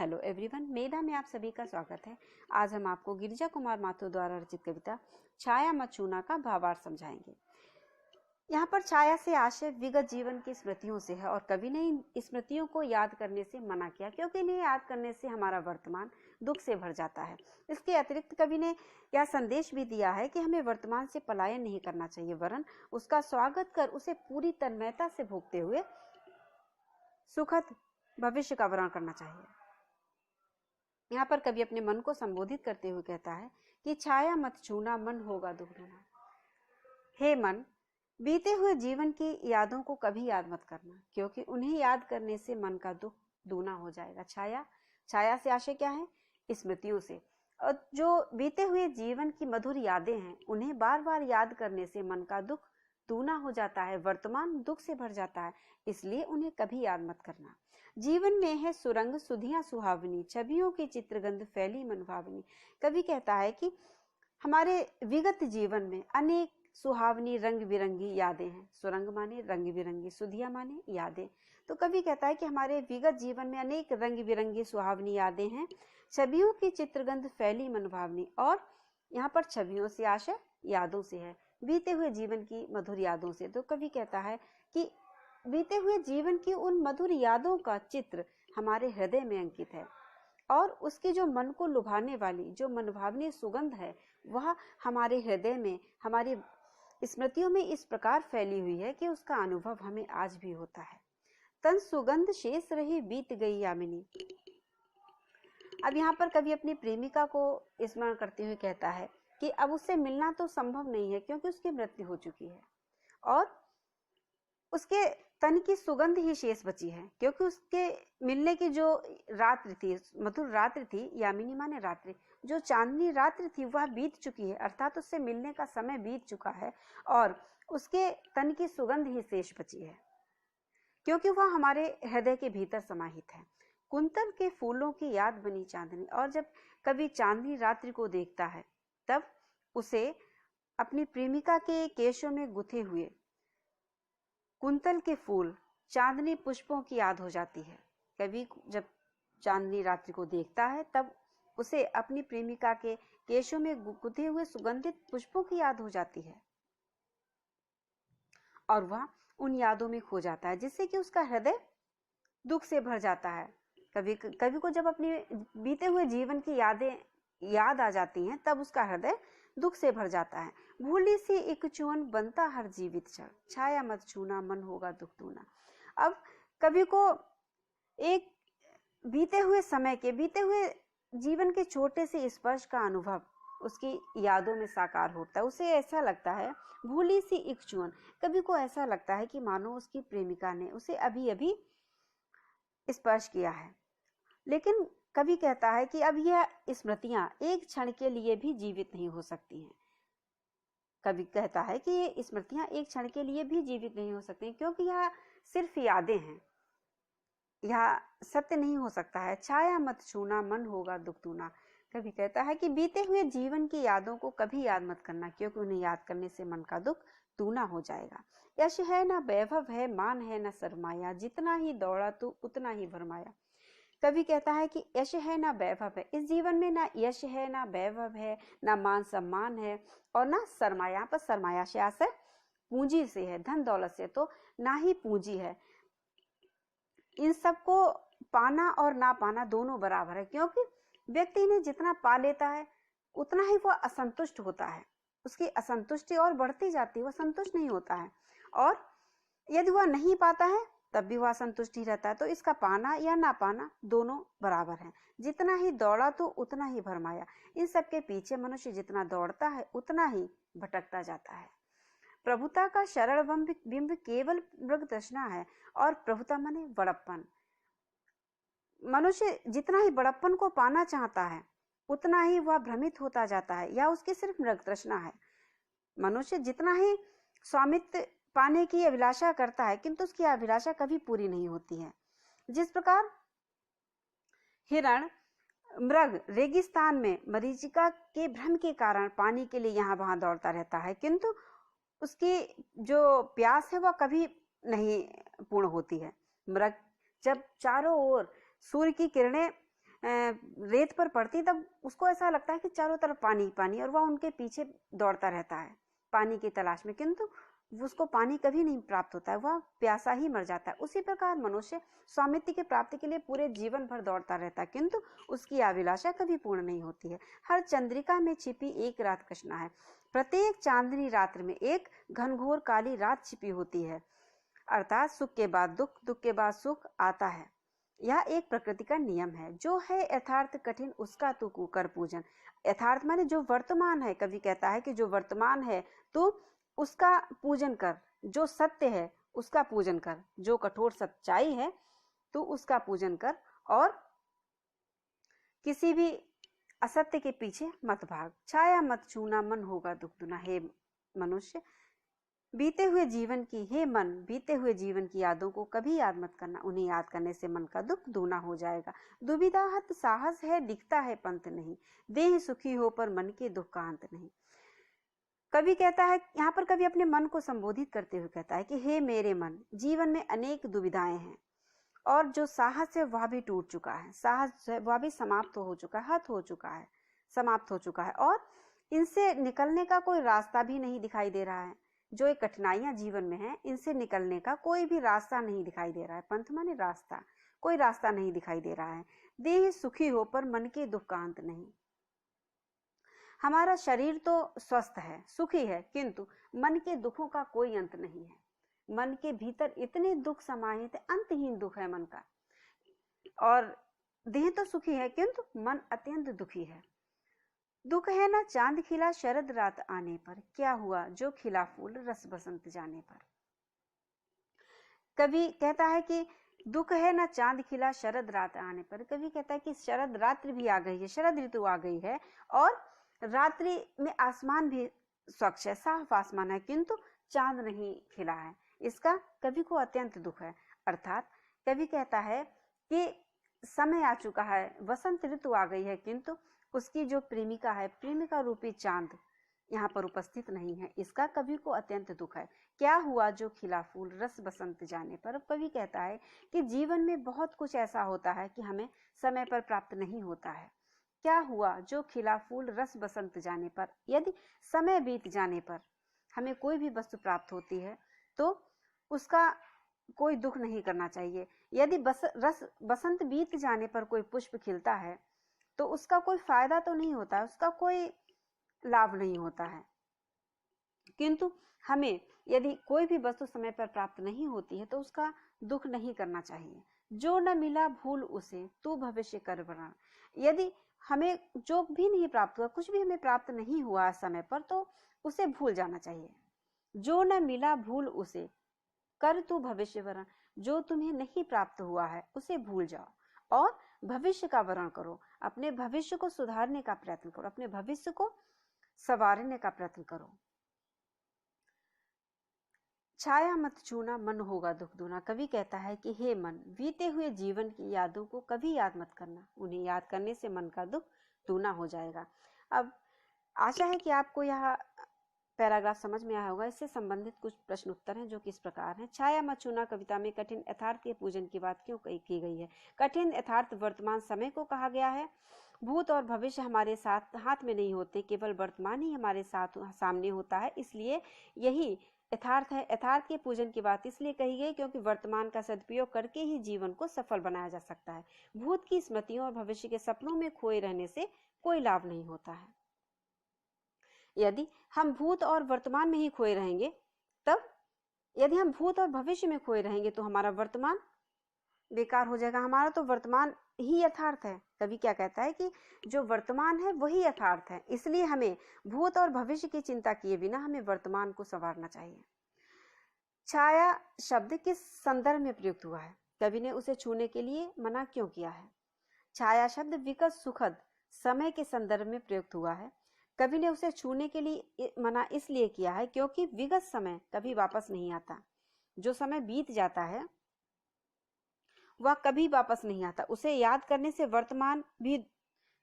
Hello everyone, मेधा में आप सभी का स्वागत है। आज हम आपको गिरिजा कुमार माथुर द्वारा रचित कविता छाया मत छूना का भावार्थ समझाएंगे। यहाँ पर छाया से आशय विगत जीवन की स्मृतियों से है और कवि ने इन स्मृतियों को याद करने से मना किया, क्योंकि इन्हें याद करने से हमारा वर्तमान दुख से भर जाता है। इसके अतिरिक्त कवि ने यह संदेश भी दिया है कि हमें वर्तमान से पलायन नहीं करना चाहिए, वरन उसका स्वागत कर उसे पूरी तन्मयता से भोगते हुए सुखद भविष्य का वर्ण करना चाहिए। यहाँ पर कवि अपने मन को संबोधित करते हुए कहता है कि छाया मत छूना, मन होगा दुख दूना। हे मन, बीते हुए जीवन की यादों को कभी याद मत करना, क्योंकि उन्हें याद करने से मन का दुख दूना हो जाएगा। छाया से आशय क्या है? स्मृतियों से। और जो बीते हुए जीवन की मधुर यादें हैं, उन्हें बार बार याद करने से मन का दुख दूना हो जाता है, वर्तमान दुख से भर जाता है, इसलिए उन्हें कभी याद मत करना। जीवन में है सुरंग सुधियां सुहावनी, छवियों की चित्रगंध फैली मनभावनी। कवि कहता है कि हमारे विगत जीवन में अनेक सुहावनी रंग बिरंगी यादें हैं। सुरंग माने रंग बिरंगी, सुधिया माने यादें। तो कवि कहता है कि हमारे विगत जीवन में अनेक रंग बिरंगी सुहावनी यादें हैं, छवियों की चित्रगंध फैली मनभावनी। और यहाँ पर छवियों से आशय यादों से है, बीते हुए जीवन की मधुर यादों से। तो कवि कहता है कि बीते हुए जीवन की उन मधुर यादों का चित्र हमारे हृदय में अंकित है, और उसकी जो मन को लुभाने वाली, जो मनभावनी सुगंध है, वह हमारे हृदय में, हमारी स्मृतियों में इस प्रकार फैली हुई है कि उसका अनुभव हमें आज भी होता है। तन सुगंध शेष रही बीत गई यामिनी। अब यहाँ पर कवि अपनी प्रेमिका को स्मरण करते हुए कहता है कि अब उससे मिलना तो संभव नहीं है, क्योंकि उसकी मृत्यु हो चुकी है और उसके तन की सुगंध ही शेष बची है, क्योंकि उसके मिलने की जो रात्रि थी, मधुर रात्रि थी, यामिनी माने रात्रि, जो चांदनी रात्रि थी वह बीत चुकी है, अर्थात उससे मिलने का समय बीत चुका है और उसके तन की सुगंध ही शेष बची है, क्योंकि वह हमारे हृदय के भीतर समाहित है। कुंतल के फूलों की याद बनी चांदनी। और जब कवि चांदनी रात्रि को देखता है, तब उसे अपनी प्रेमिका के केशों में गुथे हुए कुंतल के फूल, चांदनी पुष्पों की याद हो जाती है। कवि जब चांदनी रात्रि को देखता है, तब उसे अपनी प्रेमिका के केशों में गुथे हुए सुगंधित पुष्पों की याद हो जाती है और वह उन यादों में खो जाता है, जिससे कि उसका हृदय दुख से भर जाता है। कवि को जब अपने बीते हुए जीवन की यादें याद आ जाती हैं, तब उसका हृदय दुख से भर जाता है। भूली सी एक चुअन बनता हर जीवित क्षण, छाया मत छूना, मन होगा दुख दूना। अब कवि को एक बीते हुए समय के, बीते हुए जीवन के छोटे से स्पर्श का अनुभव उसकी यादों में साकार होता है। उसे ऐसा लगता है, भूली सी एक चुअन, कवि को ऐसा लगता है कि मानो उसकी प्रेमिका ने उसे अभी अभी स्पर्श किया है। लेकिन कवि कहता है कि अब यह स्मृतियां एक क्षण के लिए भी जीवित नहीं हो सकती हैं। कवि कहता है कि ये स्मृतियां एक क्षण के लिए भी जीवित नहीं हो सकती, क्योंकि यह सिर्फ यादें हैं, यह सत्य नहीं हो सकता है। छाया मत छूना, मन होगा दुख दूना। कवि कहता है कि बीते हुए जीवन की यादों को कभी याद मत करना, क्योंकि उन्हें याद करने से मन का दुख दूना हो जाएगा। यश है ना वैभव है, मान है ना सरमाया, जितना ही दौड़ा तू उतना ही भरमाया। कवि कहता है कि यश है ना वैभव है, इस जीवन में ना यश है, ना वैभव है, ना मान सम्मान है और ना सरमाया। यहाँ पर सरमाया से आशय पूंजी से है, धन दौलत से, तो ना ही पूंजी है। इन सबको पाना और ना पाना दोनों बराबर है, क्योंकि व्यक्ति ने जितना पा लेता है उतना ही वह असंतुष्ट होता है, उसकी असंतुष्टि और बढ़ती जाती है, वह संतुष्ट नहीं होता है। और यदि वह नहीं पाता है तब भी वह संतुष्ट ही रहता है। तो इसका पाना या ना पाना दोनों बराबर हैं। जितना ही दौड़ा तो उतना ही भरमाया। इन सब के पीछे मनुष्य जितना दौड़ता है उतना ही भटकता जाता है। प्रभुता का शरण बिंब केवल मृग तृष्णा है, और प्रभुता माने बड़प्पन। मनुष्य जितना ही बड़प्पन को पाना चाहता है उतना ही वह भ्रमित होता जाता है, या उसकी सिर्फ मृग तृष्णा है। मनुष्य जितना ही स्वामित्व पाने की अभिलाषा करता है, किंतु उसकी अभिलाषा कभी पूरी नहीं होती है। जिस प्रकार हिरण, मृग रेगिस्तान में मरीचिका के भ्रम के कारण पानी के लिए यहाँ वहां दौड़ता रहता है, किंतु उसकी जो प्यास है वह कभी नहीं पूर्ण होती है। मृग जब चारों ओर सूर्य की किरणें रेत पर पड़ती तब उसको ऐसा लगता है कि चारों तरफ पानी पानी, और वह उनके पीछे दौड़ता रहता है पानी की तलाश में, किंतु उसको पानी कभी नहीं प्राप्त होता है, वह प्यासा ही मर जाता है। उसी प्रकार मनुष्य स्वामित्व की प्राप्ति के लिए पूरे जीवन भर दौड़ता रहता है, किंतु उसकी अभिलाषा कभी पूर्ण नहीं होती है। हर चंद्रिका में छिपी एक रात कृष्णा है, प्रत्येक चांदनी रात्र में एक घनघोर काली रात छिपी होती है, अर्थात सुख के बाद दुख, दुख के बाद सुख आता है। यह एक प्रकृति का नियम है। जो है यथार्थ कठिन उसका तू कर पूजन। यथार्थ माने जो वर्तमान है, कवि कहता है कि जो वर्तमान है तो उसका पूजन कर, जो सत्य है उसका पूजन कर, जो कठोर सच्चाई है तो उसका पूजन कर, और किसी भी असत्य के पीछे मत भाग। छाया मत छूना मन होगा दुख दुना। हे मनुष्य, बीते हुए जीवन की, हे मन, बीते हुए जीवन की यादों को कभी याद मत करना, उन्हें याद करने से मन का दुख दूना हो जाएगा। दुविधा हत साहस है, दिखता है पंथ नहीं, देह सुखी हो पर मन के दुख का अंत नहीं। कवि कहता है, यहाँ पर कवि अपने मन को संबोधित करते हुए कहता है कि हे मेरे मन, जीवन में अनेक दुविधाएं हैं, और जो साहस है वह भी टूट चुका है, साहस है वह भी समाप्त हो चुका है, हत हो चुका है, समाप्त हो चुका है, और इनसे निकलने का कोई रास्ता भी नहीं दिखाई दे रहा है। जो एक कठिनाइयां जीवन में है, इनसे निकलने का कोई भी रास्ता नहीं दिखाई दे रहा है। पंथ माने रास्ता, कोई रास्ता नहीं दिखाई दे रहा है। देह सुखी हो पर मन के दुख का अंत नहीं। हमारा शरीर तो स्वस्थ है, सुखी है, किंतु मन के दुखों का कोई अंत नहीं है। मन के भीतर इतने दुख समाहित, अंतहीन दुख है मन का, और देह तो सुखी है किंतु मन अत्यंत दुखी है। दुख है ना चांद खिला शरद रात आने पर, क्या हुआ जो खिला फूल रस बसंत जाने पर। कवि कहता है कि दुख है ना चांद खिला शरद रात आने पर। कवि कहता है कि शरद रात्रि भी आ गई है, शरद ऋतु आ गई है, और रात्रि में आसमान भी स्वच्छ है, साफ आसमान है, किंतु चांद नहीं खिला है। इसका कवि को अत्यंत दुख है। अर्थात कवि कहता है कि समय आ चुका है, वसंत ऋतु आ गई है, किंतु उसकी जो प्रेमिका है, प्रेमिका रूपी चांद यहाँ पर उपस्थित नहीं है। इसका कवि को अत्यंत दुख है। क्या हुआ जो खिला फूल रस बसंत जाने पर। कवि कहता है कि जीवन में बहुत कुछ ऐसा होता है कि हमें समय पर प्राप्त नहीं होता है। क्या हुआ जो खिला फूल रस बसंत जाने पर। यदि समय बीत जाने पर हमें कोई भी वस्तु प्राप्त होती है तो उसका कोई दुख नहीं करना चाहिए। यदि बसंत बीत जाने पर कोई पुष्प खिलता है तो उसका कोई फायदा तो नहीं होता है, उसका कोई लाभ नहीं होता है, किंतु हमें यदि कोई भी वस्तु समय पर प्राप्त नहीं होती है तो उसका दुख नहीं करना चाहिए। जो न मिला भूल उसे, तू भविष्य कर बना। यदि हमें जो भी नहीं प्राप्त हुआ, कुछ भी हमें प्राप्त नहीं हुआ समय पर, तो उसे भूल जाना चाहिए। जो न मिला भूल उसे, कर तू भविष्य वरण। जो तुम्हें नहीं प्राप्त हुआ है उसे भूल जाओ और भविष्य का वरण करो। अपने भविष्य को सुधारने का प्रयत्न करो, अपने भविष्य को संवारने का प्रयत्न करो। छाया मत छूना मन होगा दुख दूना। कवि कहता है कि हे मन, बीते हुए जीवन की यादों को कभी याद मत करना, उन्हें याद करने से मन का दुख दूना हो जाएगा। अब आशा है कि आपको यह पैराग्राफ समझ में आया होगा। इससे संबंधित कुछ प्रश्न उत्तर हैं जो कि इस प्रकार हैं। छाया मत छूना कविता में कठिन यथार्थ के पूजन की बात क्यों की गई है। कठिन यथार्थ वर्तमान समय को कहा गया है। भूत और भविष्य हमारे साथ हाथ में नहीं होते, केवल वर्तमान ही हमारे साथ सामने होता है, इसलिए यही यथार्थ है। यथार्थ के पूजन की बात इसलिए कही गई क्योंकि वर्तमान का सदुपयोग करके ही जीवन को सफल बनाया जा सकता है। भूत की स्मृतियों और भविष्य के सपनों में खोए रहने से कोई लाभ नहीं होता है। यदि हम भूत और वर्तमान में ही खोए रहेंगे, तब यदि हम भूत और भविष्य में खोए रहेंगे तो हमारा वर्तमान बेकार हो जाएगा। हमारा तो वर्तमान ही यथार्थ है। कवि क्या कहता है कि जो वर्तमान है वही यथार्थ है, इसलिए हमें भूत और भविष्य की चिंता किए बिना हमें वर्तमान को संवारना चाहिए। छाया शब्द किस संदर्भ में प्रयुक्त हुआ है। कवि ने उसे छूने के लिए मना क्यों किया है। छाया शब्द विकट सुखद समय के संदर्भ में प्रयुक्त हुआ है। कवि ने उसे छूने के लिए मना इसलिए किया है क्योंकि विगत समय कभी वापस नहीं आता। जो समय बीत जाता है वह कभी वापस नहीं आता, उसे याद करने से वर्तमान भी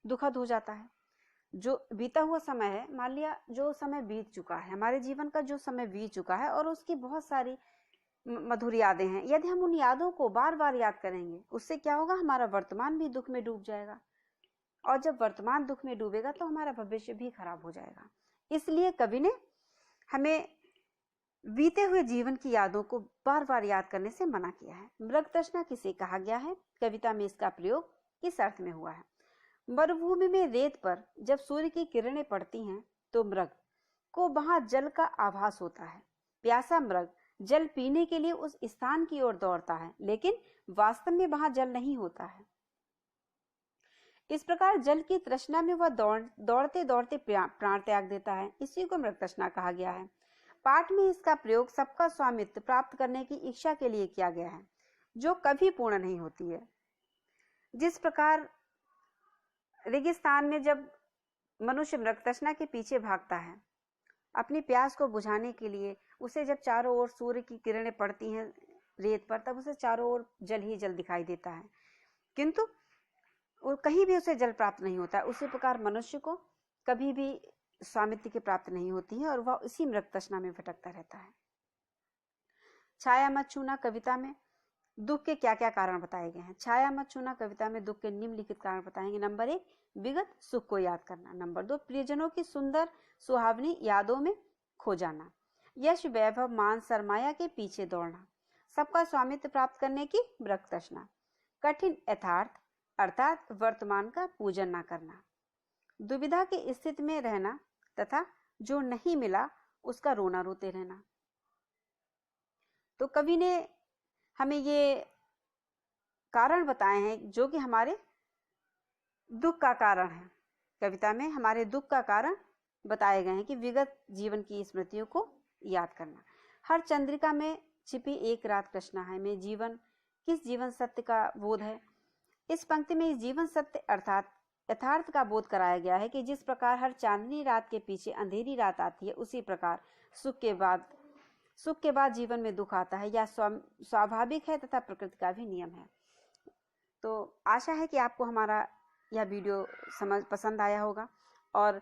दुखद हो जाता है। जो बीता हुआ समय है, मान लिया जो समय बीत चुका है, हमारे जीवन का जो समय बीत चुका है और उसकी बहुत सारी मधुर यादें हैं, यदि हम उन यादों को बार बार याद करेंगे उससे क्या होगा, हमारा वर्तमान भी दुख में डूब जाएगा। और जब वर्तमान दुख में डूबेगा तो हमारा भविष्य भी खराब हो जाएगा। इसलिए कवि ने हमें बीते हुए जीवन की यादों को बार बार याद करने से मना किया है। मृग तृष्णा किसे कहा गया है? कविता में इसका प्रयोग किस अर्थ में हुआ है? मरुभूमि में रेत पर जब सूर्य की किरणें पड़ती हैं तो मृग को वहां जल का आभास होता है। प्यासा मृग जल पीने के लिए उस स्थान की ओर दौड़ता है, लेकिन वास्तव में वहां जल नहीं होता है। इस प्रकार जल की तृष्णा में वह दौड़ते दौड़ते प्राण त्याग देता है। इसी को मृग तृष्णा कहा गया है। पाठ में इसका प्रयोग सबका स्वामित्व प्राप्त करने की इच्छा के लिए किया गया है, जो कभी पूर्ण नहीं होती है। जिस प्रकार रेगिस्तान में जब मनुष्य मृग तृष्णा के पीछे भागता है अपनी प्यास को बुझाने के लिए, उसे जब चारों ओर सूर्य की किरणें पड़ती हैं रेत पर, तब उसे चारों ओर जल ही जल दिखाई देता है, किंतु कहीं भी उसे जल प्राप्त नहीं होता है। उसी प्रकार मनुष्य को कभी भी स्वामित्व की प्राप्त नहीं होती है और वह इसी मृग तृष्णा में भटकता रहता है। छाया मत छूना कविता में दुख के क्या क्या कारण बताए गए हैं? छाया मत छूना कविता में दुख के निम्नलिखित कारण बताएंगे। नंबर 1, विगत सुख को याद करना। नंबर 2, प्रियजनों की सुंदर सुहावनी यादों में खो जाना। यश वैभव मान सरमाया के पीछे दौड़ना। सबका स्वामित्व प्राप्त करने की मृग तृष्णा। कठिन यथार्थ अर्थात वर्तमान का पूजन न करना। दुविधा की स्थिति में रहना तथा जो नहीं मिला उसका रोना रोते रहना। तो कवि ने हमें ये कारण बताए हैं जो कि हमारे दुख का कारण है। कविता में हमारे दुख का कारण बताए गए हैं कि विगत जीवन की स्मृतियों को याद करना। हर चंद्रिका में छिपी एक रात कृष्णा है में जीवन किस जीवन सत्य का बोध है? इस पंक्ति में इस जीवन सत्य अर्थात यथार्थ का बोध कराया गया है कि जिस प्रकार हर चांदनी रात के पीछे अंधेरी रात आती है, उसी प्रकार सुख के बाद जीवन में दुख आता है। यह स्वाभाविक है तथा प्रकृति का भी नियम है। तो आशा है कि आपको हमारा यह वीडियो पसंद आया होगा और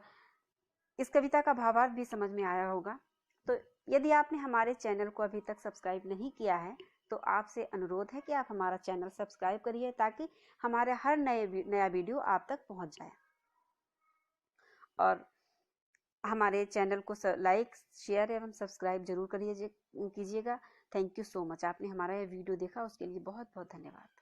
इस कविता का भावार्थ भी समझ में आया होगा। तो यदि आपने हमारे चैनल को अभी तक सब्सक्राइब नहीं किया है तो आपसे अनुरोध है कि आप हमारा चैनल सब्सक्राइब करिए ताकि हमारे हर नया वीडियो आप तक पहुंच जाए। और हमारे चैनल को लाइक, शेयर एवं सब्सक्राइब जरूर कीजिएगा। Thank you so much. आपने हमारा यह वीडियो देखा उसके लिए बहुत बहुत धन्यवाद।